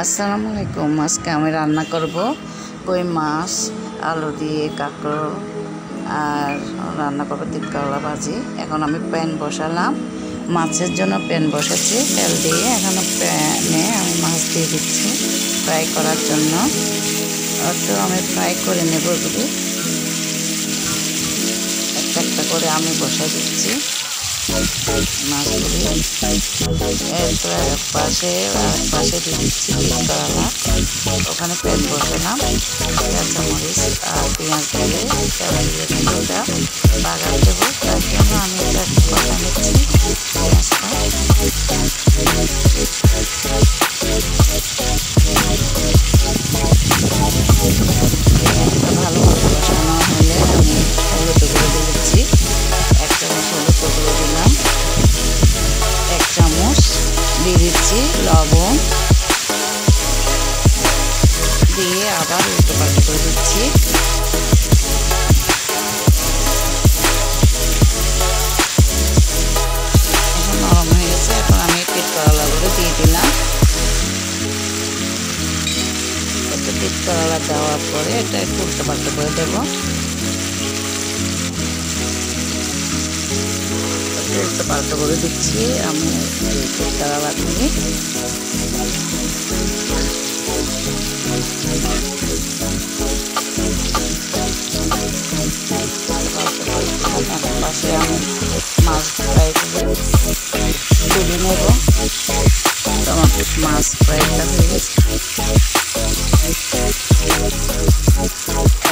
আসসালামু আলাইকুম। আজকে আমি রান্না করব কই মাছ আলু দিয়ে কাঁকরোল আর রান্না করব তিল করলা ভাজি। এখন আমি প্যান বসালাম, মাছের জন্য প্যান বসাচ্ছি তেল দিয়ে। এখন প্যানে আমি মাছ দিয়ে দিচ্ছি ফ্রাই করার জন্য। তো আমি ফ্রাই করে নেব এগুলি একটা একটা করে আমি বসাই দিচ্ছি মাছগুলি। এরপর এক পাশে দিয়ে দিচ্ছি তিল করলা। ওখানে প্যান বসালাম, কাঁচামরিচ আর পেঁয়াজ দিয়ে তেল দিয়ে ওটা বাগার দেবো। তার জন্য আমি এটা কষা নিচ্ছি পেঁয়াজটা। ভালো করে বসানো হলে আমি হলুদ গুঁড়ো দিয়ে দিচ্ছি, 1 চামচ হলুদ গুঁড়ো দিলাম, 1 চামচ দিয়ে দিচ্ছি লবণ, দিয়ে আবার উল্টো পাল্টা করে দিচ্ছি। এখন নরম হয়ে গেছে। এখন আমি তিল করলাগুলো দিয়ে দিলাম। একটু তিল করলা দেওয়ার পরে এটা একটু উল্টো পাল্টা করে দেবো। উল্টো পাল্টা করে দিচ্ছি আমি তিল করলাগুলি। পাশে আমি মাছ ফ্রাই করে তুলে নেব। আমার মাছ ফ্রাইটা হয়ে গেছে।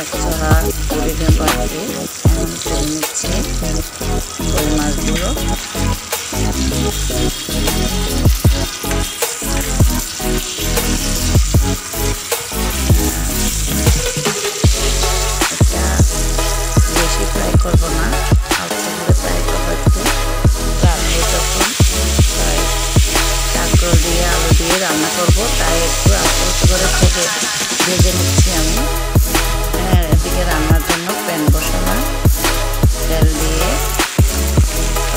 একচড়া করে নেব আর কি। আমি তুলে নিচ্ছি ওই মাছগুলো। বেশি ফ্রাই করবো না, হালকা করে ফ্রাই করবো একটু। রাখবো যখন ফ্রাই কাঁকরোল দিয়ে আলু দিয়ে রান্না করবো, তাই একটু আস্তে করে ভেজে নিচ্ছি আমি। এদিকে রান্নার জন্য প্যান বসালাম, তেল দিয়ে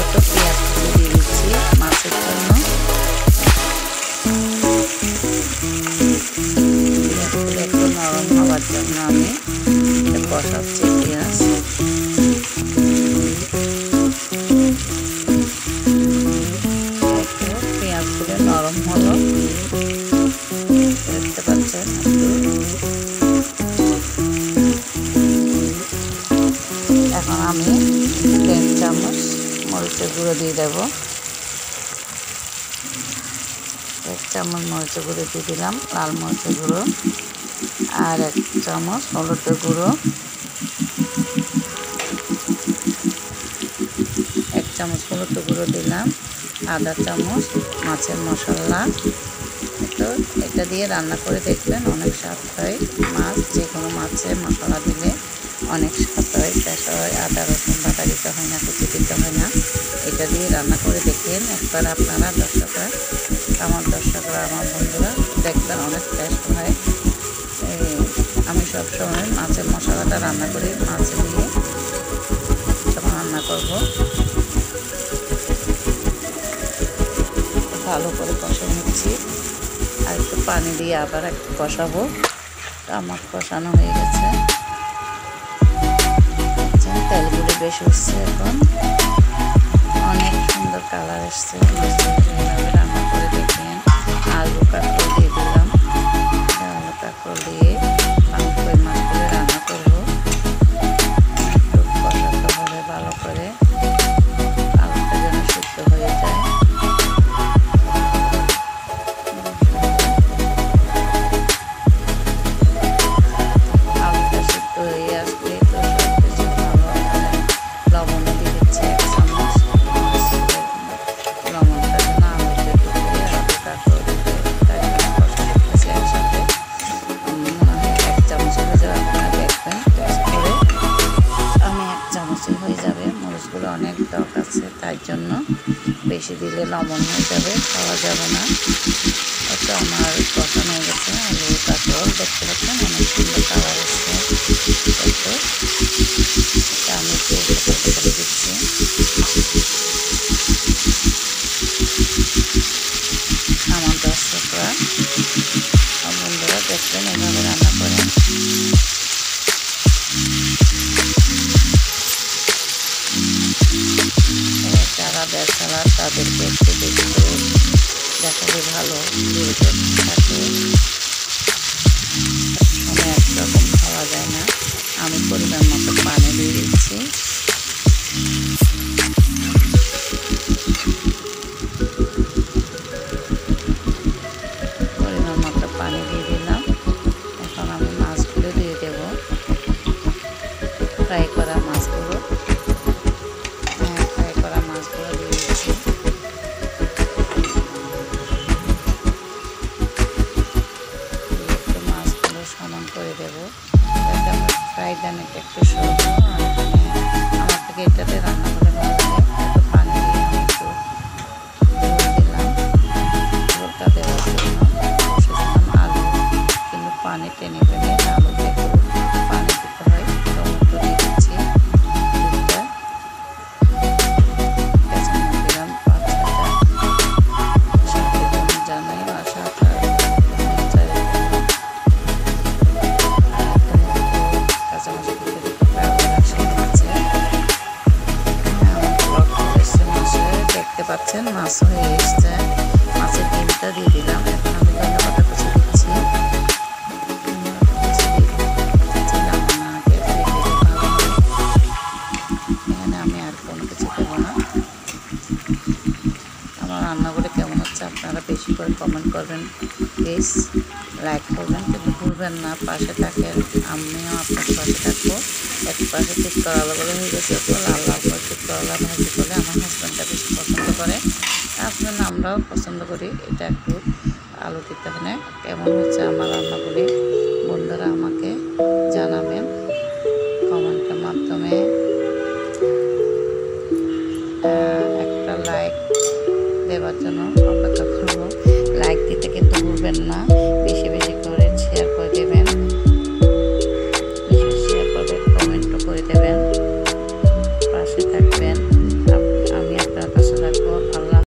একটু পেঁয়াজ কুচি দিয়ে দিচ্ছি মাছের জন্য। পেঁয়াজগুলো একটু নরম হওয়ার জন্য আমি বসাচ্ছি পেঁয়াজ। একটু পেঁয়াজগুলো নরম হলো, দেখতে পাচ্ছেন। এখন আমি 1 চামচ মরিচের গুঁড়ো দিয়ে দেব। 1 চামচ মরিচের গুঁড়ো দিয়ে দিলাম, লাল মরিচের গুঁড়ো, আর 1 চামচ হলুদের গুঁড়ো, 1 চামচ হলুদের গুঁড়ো দিলাম, আধা চামচ মাছের মশলা। তো এটা দিয়ে রান্না করে দেখবেন, অনেক স্বাদ হয়। মাছ যে কোনো মাছে মশলা দিলে অনেক স্বাদ হয়, টেস্ট হয়। আদা রসুন বাটা দিতে হয় না, কুচি দিতে হয় না। এটা দিয়ে রান্না করে দেখেন একবার আপনারা, দর্শকরা, আমার বন্ধুরা, দেখবেন অনেক টেস্ট হয়। আমি সবসময় মাছের মশলাটা রান্না করি মাছ দিয়ে যখন রান্না করব। ভালো করে কষে নিচ্ছি, আর একটু পানি দিয়ে আবার একটু কষাবো। আমার কষানো হয়ে গেছে, তেলগুলি বেশ উঠছে, এখন অনেক সুন্দর কালার এসছে। রান্না করে দেখেন। আলু কাঁকরোল দিয়ে দিলাম, আলু কাঁকরোল দিয়ে আমি কই মাছগুলো রান্না করবো। একটু কষাতে হবে ভালো করে, আলুটা যেন সিদ্ধ হয়ে যায়। আলুটা সিদ্ধ হয়ে আসলে তো সব কিছু ভালো। লবণ দিয়ে দিচ্ছি 1 চামচ, লবণটা যেন আলুতে ঢুকে আলু কাঁকরোল কষা একসাথে। মনে হয় 1 চামচ হয়ে যাবে, আপনারা দেখবেন টেস্ট করে। আমি 1 চামচই হয়ে যাবে, মরিচগুলো অনেক টক আছে, তাই জন্য বেশি দিলে লবণ হয়ে যাবে, খাওয়া যাবে না। তো আমার কষানো হয়ে গেছে আলু কাঁকরোল, দেখতে পাচ্ছেন অনেক সুন্দর কালার এসছে। আমি করে দিচ্ছি। আমার দর্শকরা খেলা তাদেরকে একটু দেখতে দেখালে ভালো, বিরত থাকে। সবসময় একরকম খাওয়া যায় না। আমি পরিমাণ মতো পানি দিয়ে দিচ্ছি। পরিমাণ মতো পানি দিয়ে দিলাম। এখন আমি মাছগুলো দিয়ে দেব, ফ্রাই করা মাছগুলো। ফ্রাই করা মাছগুলো দিয়ে দিচ্ছি। একটু মাছগুলো সমান করে দেবো, যাতে আমার ফ্রাই ডানেটা একটু সরব। আমার থেকে এটাতে রান্না করে ভালো লাগে। একটু পানি দিয়ে আমি একটু ঝোল দিলাম। ঝোলটা দেওয়ার জন্য বসেছিলাম আলু, কিন্তু পানি টেনে টেনে আলুতে একটু পানি দিতে হয়। টমেটো দিয়ে দিচ্ছি দুধটা, কাঁচামরিচ দিলাম 5-6টা, স্বাদের জন্য জানাই আর সাথে কাঁচামরিচ দিতে দিতে ফ্লেভার আসে মাছে। আমার ব্লগটা এসছে মাছে, দেখতে পাচ্ছেন মাছ হয়ে এসছে। মাছের ডিমটা দিয়ে দিলাম। এখন আমি ধন্যবাদ কুচি দিচ্ছি। এখানে আমি আর কোনো কিছু দেবো না। আমার রান্নাগুলো কেমন হচ্ছে আপনারা বেশি করে কমেন্ট করবেন প্লিজ, লাইক করবেন, কিন্তু ভুলবেন না পাশে থাকেন। আমিও আপনার পাশে থাকবো। এক পাশে ঠিক করালাগুলো হয়ে গেছে, তো লাল লাল করে ঠিক করালা ভাজি করলে আমার হাজব্যান্ডটা বেশি পছন্দ করে, তার জন্য আমরাও পছন্দ করি। এটা একটু আলু দিতে হয়। কেমন হচ্ছে আমার রান্নাগুলি বন্ধুরা আমাকে জানাবেন কমেন্টের মাধ্যমে। একটা লাইক দেওয়ার জন্য অপেক্ষা করবো। লাইক দিতে কিন্তু ভুলবেন না, বেশি বেশি করে শেয়ার করে দেবেন।